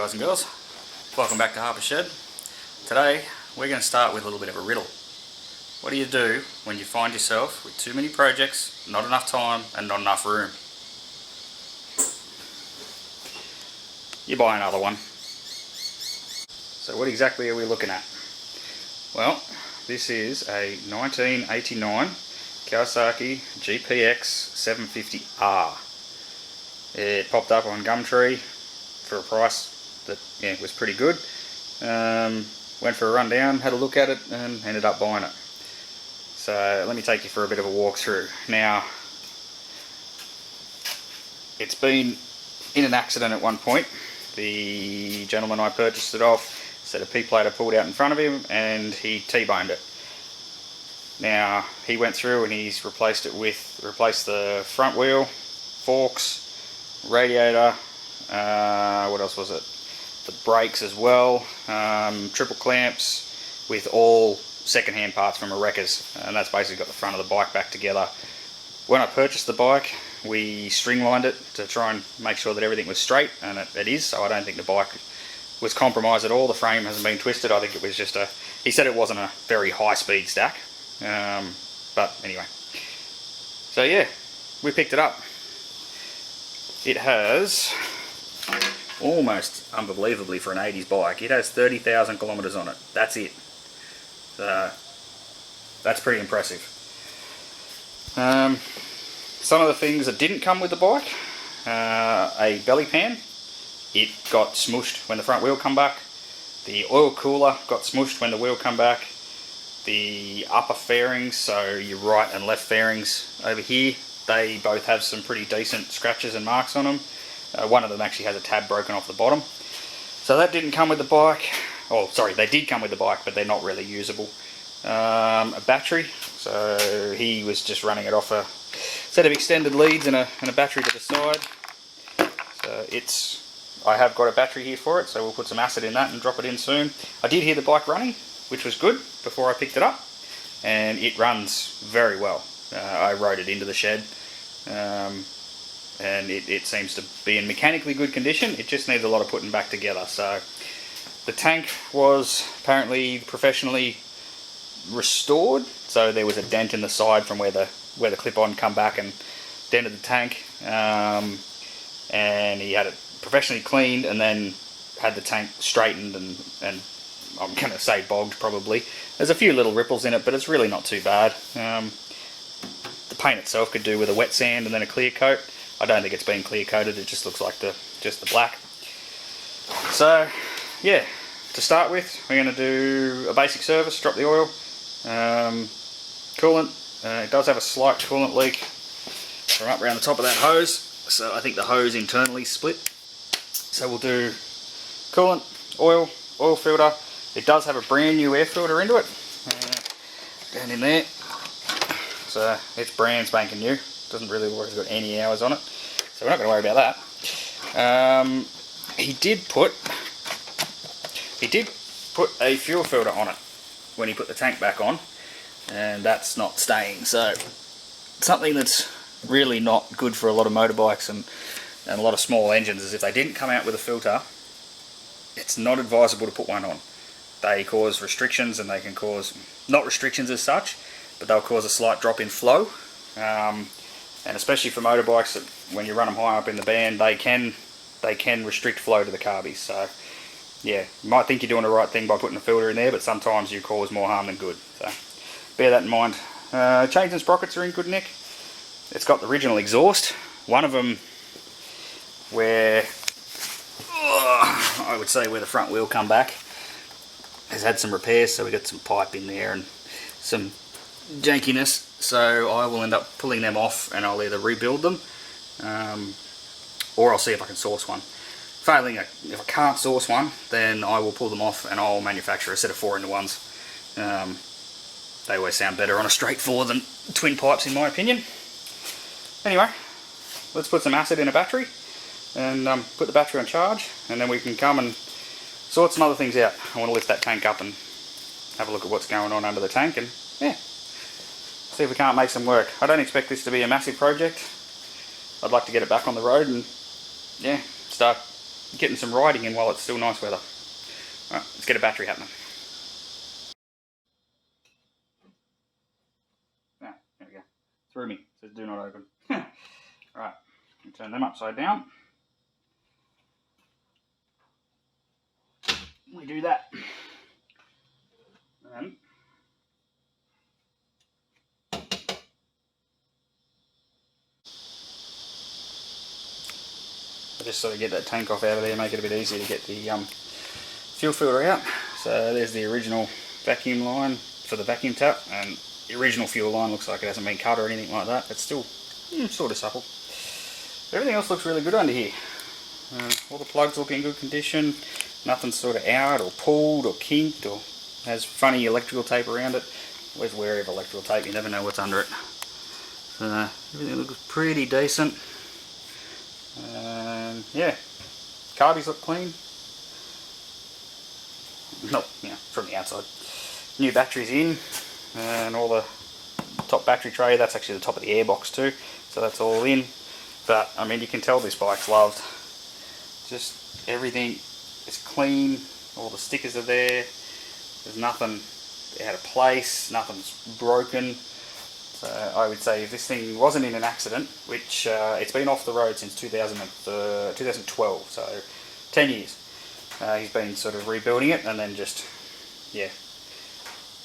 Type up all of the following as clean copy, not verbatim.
guys and girls, welcome back to Harper's Shed. Today we're going to start with a little bit of a riddle. What do you do when you find yourself with too many projects, not enough time and not enough room? You buy another one. So what exactly are we looking at? Well, this is a 1989 Kawasaki GPX750R. It popped up on Gumtree for a price that was pretty good. Went for a run down, had a look at it and ended up buying it. So let me take you for a bit of a walkthrough. Now, it's been in an accident at one point. The gentleman I purchased it off said a P-plate had pulled out in front of him and he T-boned it. Now he went through and he's replaced the front wheel, forks, radiator, what else was it? The brakes as well, triple clamps with all second-hand parts from a wrecker's, and that's basically got the front of the bike back together. When I purchased the bike, we stringlined it to try and make sure that everything was straight, and it is, so I don't think the bike was compromised at all. The frame hasn't been twisted. I think it was just he said it wasn't a very high-speed stack, but anyway. So yeah, we picked it up. It has, almost unbelievably for an 80s bike, it has 30,000 kilometers on it. That's it. So that's pretty impressive. Some of the things that didn't come with the bike, a belly pan. It got smushed when the front wheel come back. The oil cooler got smushed when the wheel come back. The upper fairings, so your right and left fairings over here, they both have some pretty decent scratches and marks on them. One of them actually has a tab broken off the bottom. So that didn't come with the bike. Oh, sorry, they did come with the bike, but they're not really usable. A battery, so he was just running it off a set of extended leads and a battery to the side. So I have got a battery here for it, so we'll put some acid in that and drop it in soon. I did hear the bike running, which was good, before I picked it up, and it runs very well. I rode it into the shed, and it seems to be in mechanically good condition. It just needs a lot of putting back together. So the tank was apparently professionally restored, so there was a dent in the side from where the clip-on come back and dented the tank, and he had it professionally cleaned and then had the tank straightened and I'm going to say bogged probably. There's a few little ripples in it, but it's really not too bad. The paint itself could do with a wet sand and then a clear coat. I don't think it's been clear coated, it just looks like just the black. So yeah, to start with, we're going to do a basic service, drop the oil, coolant. It does have a slight coolant leak from up around the top of that hose, so I think the hose internally split. So we'll do coolant, oil filter. It does have a brand new air filter into it, down in there. So it's brand spanking new. Doesn't really look like it's got any hours on it, so we're not going to worry about that. He did put a fuel filter on it when he put the tank back on, and that's not staying. So something that's really not good for a lot of motorbikes and a lot of small engines is if they didn't come out with a filter, it's not advisable to put one on. They cause restrictions, and they can cause, not restrictions as such, but they'll cause a slight drop in flow. And especially for motorbikes, that when you run them high up in the band, they can restrict flow to the carbies. So yeah, you might think you're doing the right thing by putting a filter in there, but sometimes you cause more harm than good. So bear that in mind. Chains and sprockets are in good nick. It's got the original exhaust. One of them where I would say where the front wheel come back has had some repairs, so we got some pipe in there and some jankiness, so I will end up pulling them off and I'll either rebuild them or I'll see if I can source one. Failing, if I can't source one, then I will pull them off and I'll manufacture a set of 4-in-1s. They always sound better on a straight 4 than twin pipes, in my opinion. Anyway, let's put some acid in a battery and put the battery on charge, and then we can come and sort some other things out. I want to lift that tank up and have a look at what's going on under the tank, and yeah, see if we can't make some work. I don't expect this to be a massive project. I'd like to get it back on the road and yeah, start getting some riding in while it's still nice weather. Alright, let's get a battery happening. Ah, there we go. Through me. It says do not open. Alright, turn them upside down. We do that. And I just sort of get that tank off out of there, make it a bit easier to get the fuel filter out. So there's the original vacuum line for the vacuum tap, and the original fuel line looks like it hasn't been cut or anything like that. It's still sort of supple. Everything else looks really good under here. All the plugs look in good condition. Nothing's sort of out or pulled or kinked or has funny electrical tape around it. Always wary of electrical tape, you never know what's under it. So everything looks pretty decent. Yeah, carbies look clean. No, yeah, from the outside. New batteries in, and all the top battery tray, that's actually the top of the airbox too, so that's all in. But I mean, you can tell this bike's loved. Just everything is clean, all the stickers are there, there's nothing out of place, nothing's broken. So I would say if this thing wasn't in an accident, which it's been off the road since 2012, so 10 years. He's been sort of rebuilding it and then just, yeah,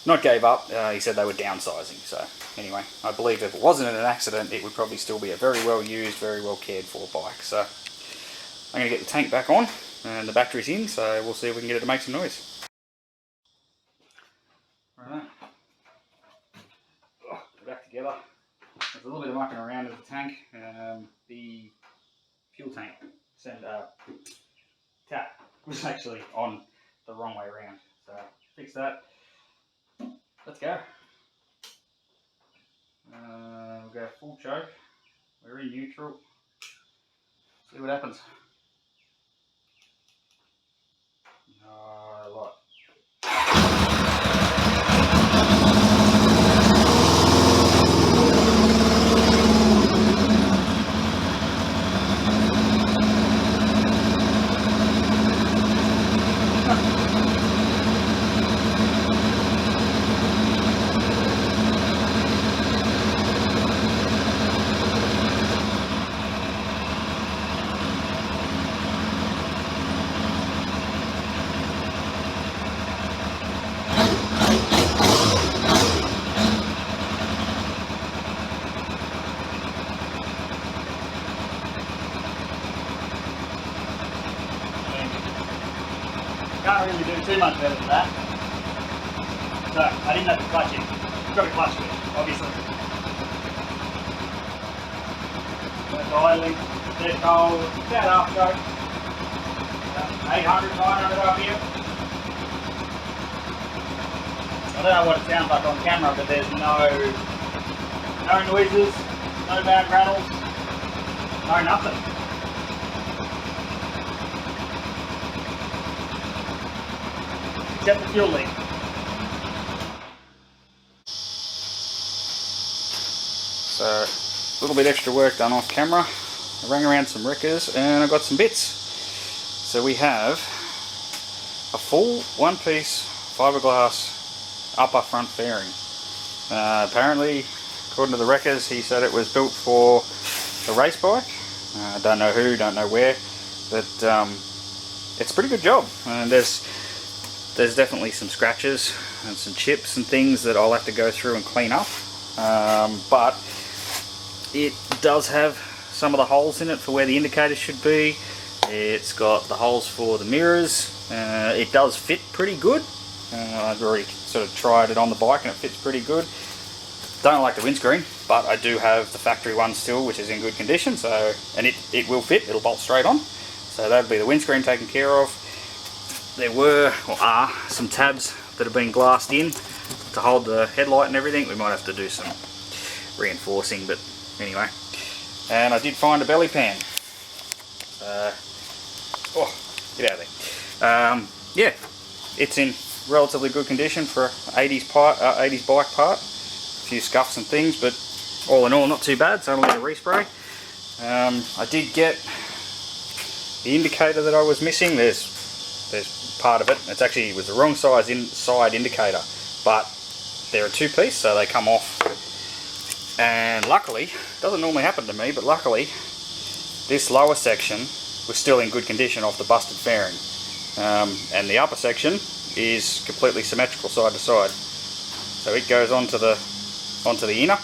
not gave up. He said they were downsizing. So anyway, I believe if it wasn't in an accident, it would probably still be a very well used, very well cared for bike. So I'm going to get the tank back on and the battery's in, so we'll see if we can get it to make some noise. Right. Back together. There's a little bit of mucking around in the tank. The fuel tank tap was actually on the wrong way around. So fix that. Let's go. We'll go full choke. We're in neutral. See what happens. A lot. Can't really do too much better than that. So, I didn't have to clutch it. You've got to clutch it, obviously. Idling, dead cold, about half stroke. 800, 900 RPM. I don't know what it sounds like on camera, but there's no noises, no bad rattles, no nothing. Except the fuel leak. So, a little bit extra work done off camera. I rang around some wreckers and I got some bits. So we have a full one-piece fiberglass upper front fairing. Apparently, according to the wreckers, he said it was built for a race bike. Don't know who, don't know where, but it's a pretty good job. And there's definitely some scratches and some chips and things that I'll have to go through and clean up. But it does have some of the holes in it for where the indicators should be. It's got the holes for the mirrors. It does fit pretty good. I've already sort of tried it on the bike and it fits pretty good. Don't like the windscreen, but I do have the factory one still, which is in good condition. So, and it will fit, it'll bolt straight on. So that'll be the windscreen taken care of. There were, or are, some tabs that have been glassed in to hold the headlight and everything. We might have to do some reinforcing, but anyway. And I did find a belly pan. Oh, get out of there. Yeah, it's in relatively good condition for 80s bike part. A few scuffs and things, but all in all, not too bad. So I'll need a respray. I did get the indicator that I was missing, there's part of it. It's actually was the wrong size side indicator, but they're a two-piece, so they come off. And luckily, doesn't normally happen to me, but luckily this lower section was still in good condition off the busted fairing, and the upper section is completely symmetrical side to side, so it goes onto the inner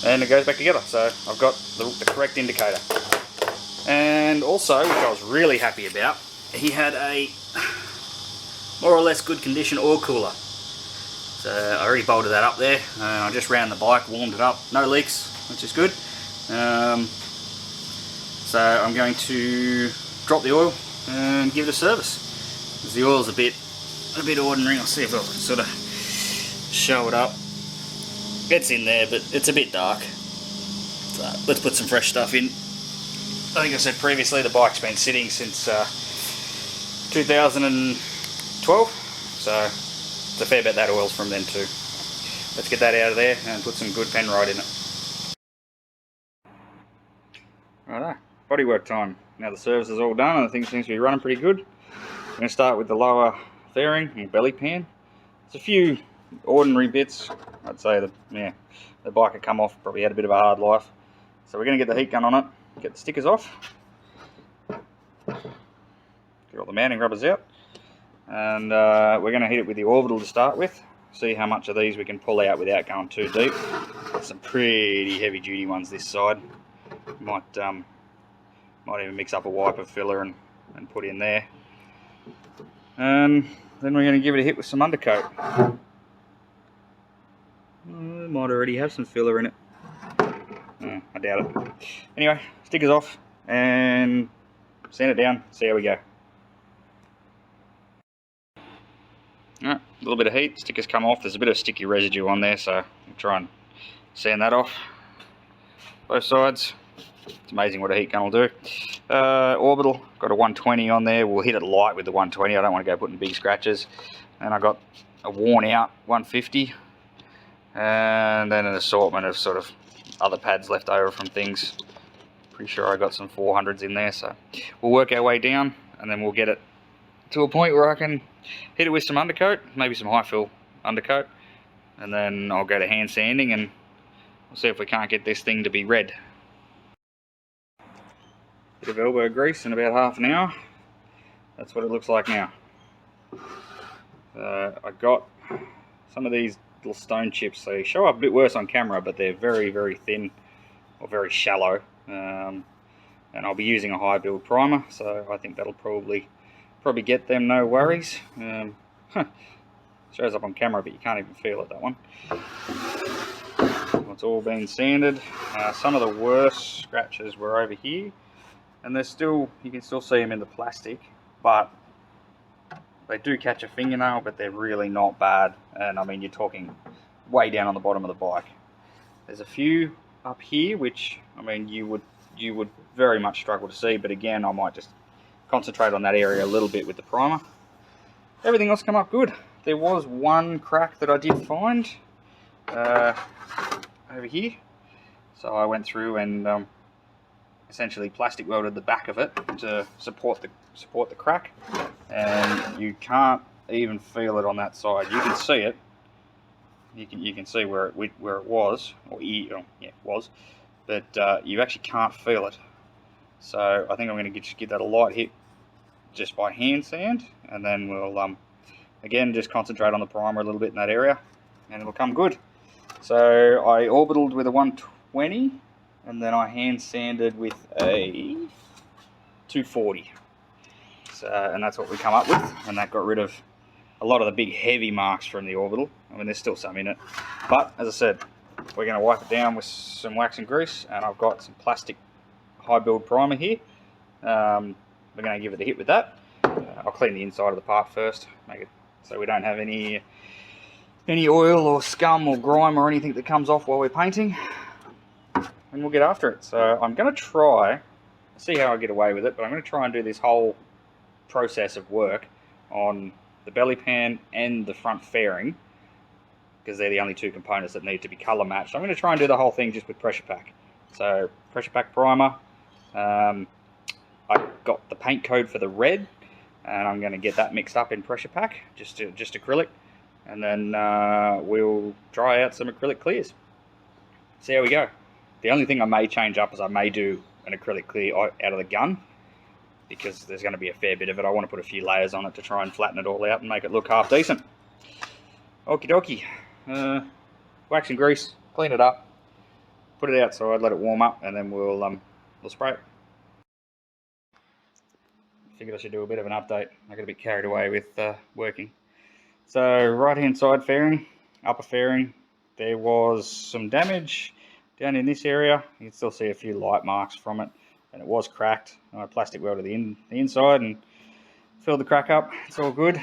and it goes back together. So I've got the correct indicator. And also, which I was really happy about, he had a more or less good condition oil cooler. So I already bolted that up there. I just ran the bike, warmed it up, no leaks, which is good. So I'm going to drop the oil and give it a service. Because the oil's a bit ordinary. I'll see if I can sort of show it up. It's in there, but it's a bit dark. So let's put some fresh stuff in. I think I said previously the bike's been sitting since 2012, so it's a fair bit that oil's from then too. Let's get that out of there and put some good Penrite in it. Righto, bodywork time. Now the service is all done and the thing seems to be running pretty good. I'm going to start with the lower fairing and belly pan. There's a few ordinary bits. I'd say the bike had come off, probably had a bit of a hard life. So we're going to get the heat gun on it, get the stickers off, get all the mounting rubbers out, and we're going to hit it with the orbital to start with. See how much of these we can pull out without going too deep. There's some pretty heavy duty ones this side. Might even mix up a wiper filler and put in there. And then we're going to give it a hit with some undercoat. Might already have some filler in it. I doubt it. Anyway, stickers off and sand it down, see how we go. Alright, a little bit of heat, stickers come off. There's a bit of sticky residue on there, so I'll try and sand that off. Both sides. It's amazing what a heat gun will do. Orbital, got a 120 on there. We'll hit it light with the 120. I don't want to go putting big scratches. And I got a worn out 150. And then an assortment of sort of other pads left over from things. Pretty sure I got some 400s in there, so we'll work our way down and then we'll get it to a point where I can hit it with some undercoat, maybe some high fill undercoat, and then I'll go to hand sanding and we'll see if we can't get this thing to be red. Bit of elbow grease in about half an hour. That's what it looks like now. I got some of these little stone chips. They show up a bit worse on camera, but they're very, very thin or very shallow. And I'll be using a high build primer, so I think that'll probably get them no worries. Shows up on camera, but you can't even feel it, that one. It's all been sanded. Some of the worst scratches were over here, and they're still, you can still see them in the plastic, but they do catch a fingernail, but they're really not bad. And I mean, you're talking way down on the bottom of the bike. There's a few up here, which I mean, you would very much struggle to see, but again, I might just concentrate on that area a little bit with the primer. Everything else come up good. There was one crack that I did find over here, so I went through and essentially plastic welded the back of it to support the crack, and you can't even feel it on that side. You can see it. You can see where it was, or yeah, it was, but you actually can't feel it. So I think I'm going to just give that a light hit just by hand sand, and then we'll again just concentrate on the primer a little bit in that area, and it'll come good. So I orbitaled with a 120, and then I hand sanded with a 240. So, and that's what we come up with, and that got rid of a lot of the big heavy marks from the orbital. I mean, there's still some in it, but as I said, we're going to wipe it down with some wax and grease, and I've got some plastic high build primer here. We're going to give it a hit with that. I'll clean the inside of the part first, make it so we don't have any oil or scum or grime or anything that comes off while we're painting, and we'll get after it. So I'm going to try, see how I get away with it, but I'm going to try and do this whole process of work on the belly pan and the front fairing, because they're the only two components that need to be colour matched. So I'm going to try and do the whole thing just with pressure pack. So pressure pack primer, I got the paint code for the red, and I'm going to get that mixed up in pressure pack, just acrylic, and then we'll try out some acrylic clears. See how we go. The only thing I may change up is I may do an acrylic clear out of the gun, because there's going to be a fair bit of it. I want to put a few layers on it to try and flatten it all out and make it look half decent. Okie dokie. Wax and grease, clean it up, put it outside, let it warm up, and then we'll spray it. Figured I should do a bit of an update. I got a bit carried away with working. So right hand side fairing, upper fairing, there was some damage down in this area. You can still see a few light marks from it, and it was cracked. I plastic welded the inside and filled the crack up. It's all good.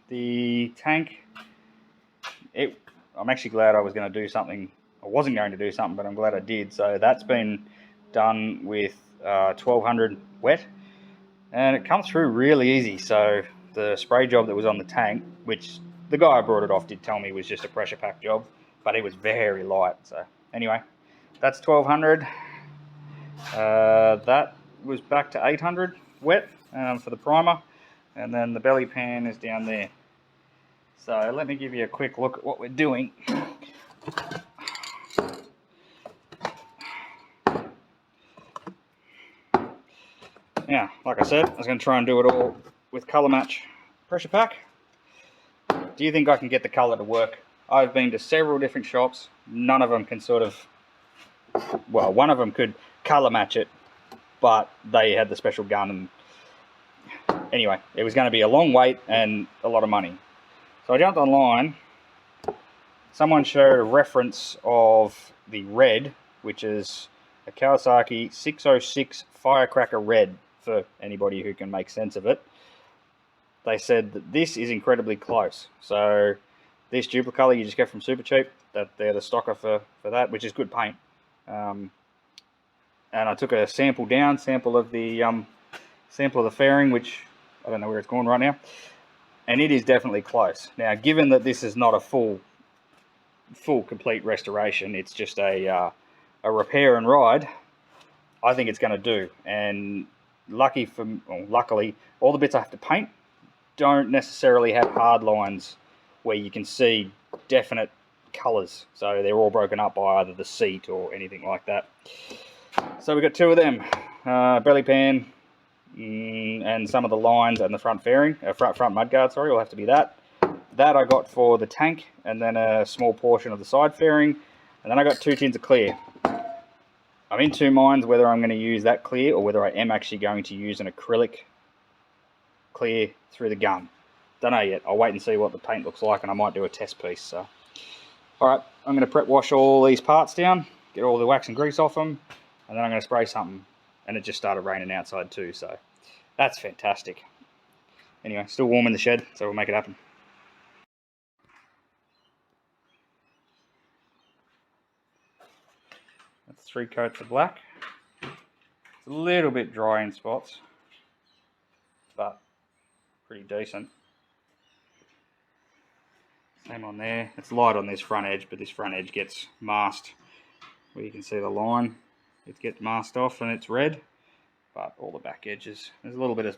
The tank, I'm actually glad I was going to do something. I wasn't going to do something, but I'm glad I did. So that's been done with 1200 wet, and it comes through really easy. So the spray job that was on the tank, which the guy I brought it off did tell me was just a pressure pack job, but it was very light. So anyway, that's 1200. That was back to 800 wet for the primer, and then the belly pan is down there. So let me give you a quick look at what we're doing. Now, like I said, I was going to try and do it all with colour match pressure pack. Do you think I can get the colour to work? I've been to several different shops. None of them can sort of, well, one of them could colour match it, but they had the special gun. And anyway, it was going to be a long wait and a lot of money. So I jumped online. Someone showed a reference of the red, which is a Kawasaki 606 Firecracker Red, for anybody who can make sense of it. They said that this is incredibly close. So this Duplicolor you just get from Super Cheap, that they're the stocker for that, which is good paint. And I took a sample of the fairing, which I don't know where it's gone right now, and it is definitely close. Now, given that this is not a full complete restoration, it's just a repair and ride, I think it's going to do. And luckily, all the bits I have to paint don't necessarily have hard lines where you can see definite colours. So they're all broken up by either the seat or anything like that. So we've got two of them, belly pan, and some of the lines and the front fairing, front mudguard, sorry, will have to be that. That I got for the tank, and then a small portion of the side fairing, and then I got 2 tins of clear. I'm in two minds whether I'm going to use that clear or whether I am actually going to use an acrylic clear through the gun. Don't know yet. I'll wait and see what the paint looks like, and I might do a test piece. So, alright, I'm going to prep wash all these parts down, get all the wax and grease off them, and then I'm going to spray something. And it just started raining outside too, so that's fantastic. Anyway, still warm in the shed, so we'll make it happen. That's 3 coats of black. It's a little bit dry in spots, but pretty decent. Same on there. It's light on this front edge, but this front edge gets masked. Where you can see the line, it gets masked off and it's red. But all the back edges, there's a little bit of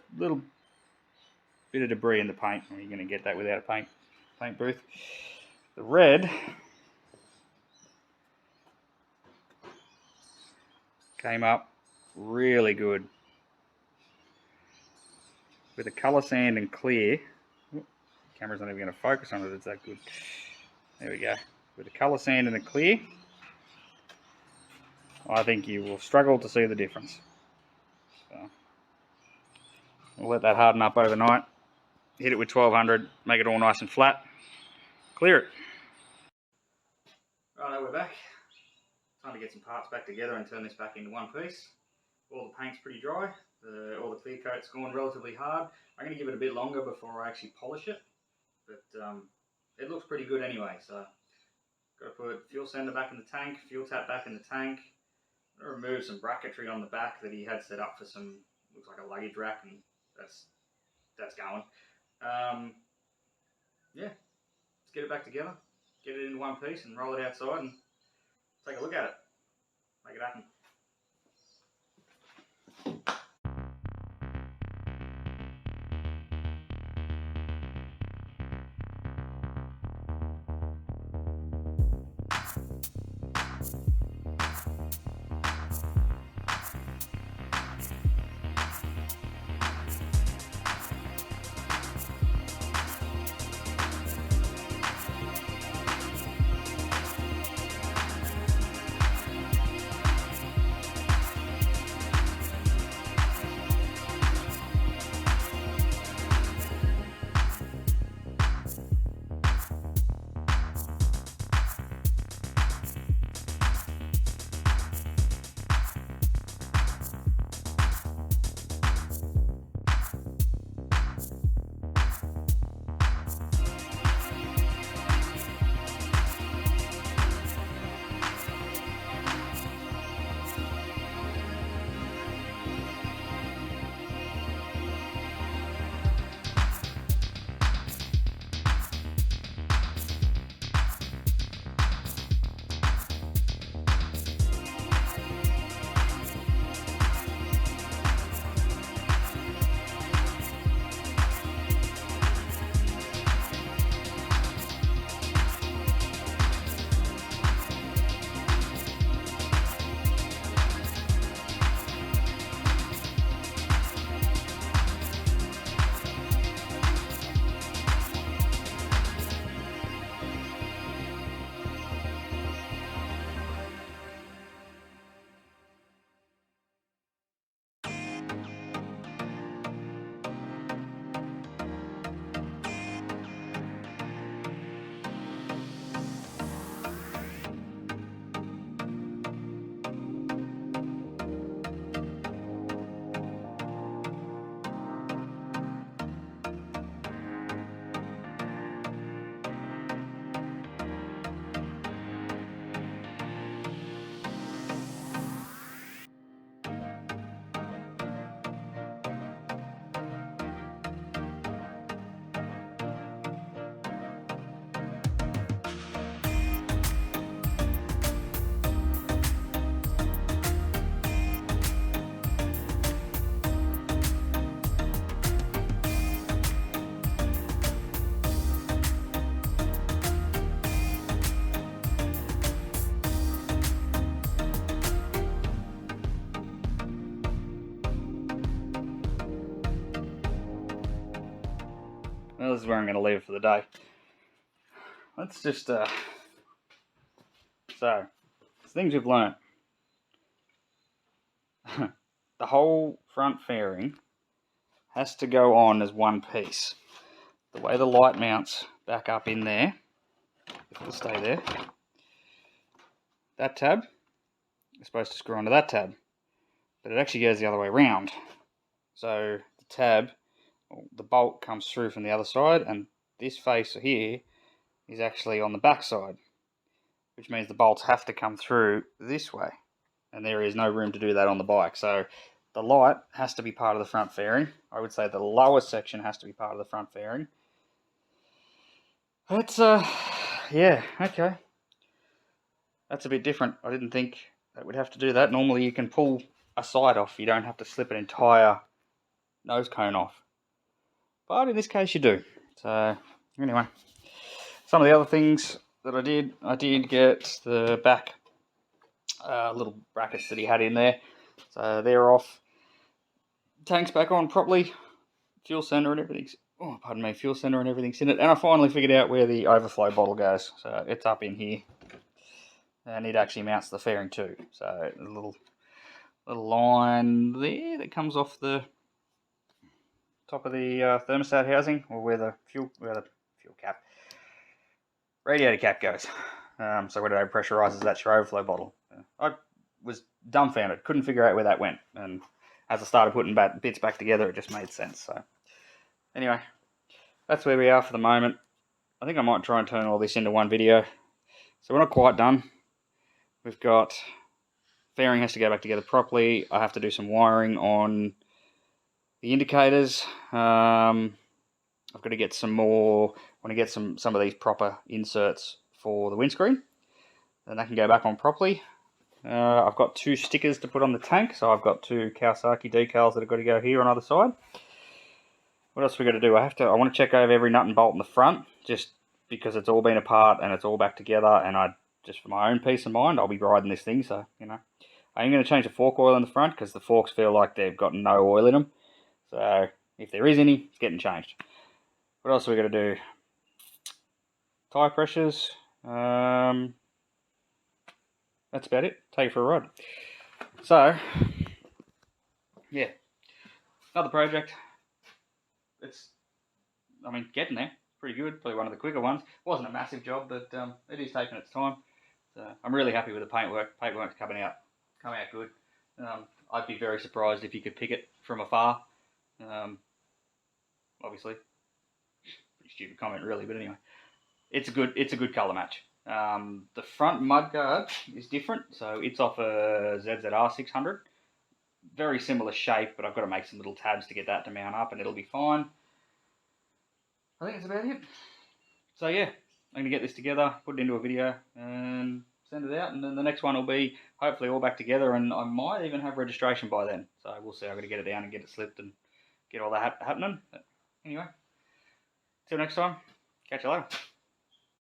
debris in the paint. You're going to get that without a paint booth. The red came up really good with the colour sand and clear. Camera's not even going to focus on it, it's that good. There we go. With the colour sand and the clear, I think you will struggle to see the difference. So we'll let that harden up overnight. Hit it with 1200, make it all nice and flat. Clear it. Righto, we're back. Time to get some parts back together and turn this back into one piece. All the paint's pretty dry. All the clear coat's gone relatively hard. I'm going to give it a bit longer before I actually polish it. But it looks pretty good anyway. So got to put fuel sender back in the tank, fuel tap back in the tank. I'm going to remove some bracketry on the back that he had set up for some, looks like a luggage rack, and that's going. Yeah, let's get it back together, get it in one piece and roll it outside and take a look at it, make it happen. this is where I'm going to leave it for the day. Let's just, so, things we've learnt. The whole front fairing has to go on as one piece. The way the light mounts back up in there, it'll stay there. That tab is supposed to screw onto that tab, but it actually goes the other way around. So the tab, the bolt comes through from the other side, and this face here is actually on the back side, which means the bolts have to come through this way, and there is no room to do that on the bike. So the light has to be part of the front fairing. I would say the lower section has to be part of the front fairing. That's yeah, okay. That's a bit different. I didn't think that we'd have to do that. Normally you can pull a side off. You don't have to slip an entire nose cone off. But in this case you do. So anyway, some of the other things that I did get the back little brackets that he had in there. So they're off. Tank's back on properly. Fuel sender and everything's, oh pardon me, fuel sender and everything's in it. And I finally figured out where the overflow bottle goes. So it's up in here. And it actually mounts the fairing too. So a little line there that comes off the top of the thermostat housing, or where the fuel cap, radiator cap goes. So when it overpressurizes, that's your overflow bottle. I was dumbfounded, couldn't figure out where that went, and as I started putting bits back together, it just made sense. So anyway, that's where we are for the moment. I think I might try and turn all this into one video. So we're not quite done. We've got fairing has to go back together properly. I have to do some wiring on the indicators. I've got to get some more. I want to get some of these proper inserts for the windscreen, then that can go back on properly. I've got 2 stickers to put on the tank, so I've got 2 Kawasaki decals that have got to go here on either side. What else we got to do? I want to check over every nut and bolt in the front, just because it's all been apart and it's all back together, and just for my own peace of mind, I'll be riding this thing, so you know. I am going to change the fork oil in the front because the forks feel like they've got no oil in them. So if there is any, it's getting changed. What else are we got to do? Tyre pressures. That's about it. Take it for a ride. So, yeah. Another project. It's, I mean, getting there. Pretty good. Probably one of the quicker ones. Wasn't a massive job, but it is taking its time. So I'm really happy with the paintwork. Paintwork's coming out good. I'd be very surprised if you could pick it from afar. Obviously, pretty stupid comment really, but anyway, it's a good colour match. The front mudguard is different, so it's off a ZZR 600. Very similar shape, but I've got to make some little tabs to get that to mount up, and it'll be fine. I think that's about it. So yeah, I'm going to get this together, put it into a video, and send it out, and then the next one will be hopefully all back together, and I might even have registration by then. So we'll see. I've got to get it down and get it slipped and get all that happening. But anyway, till next time, catch you later.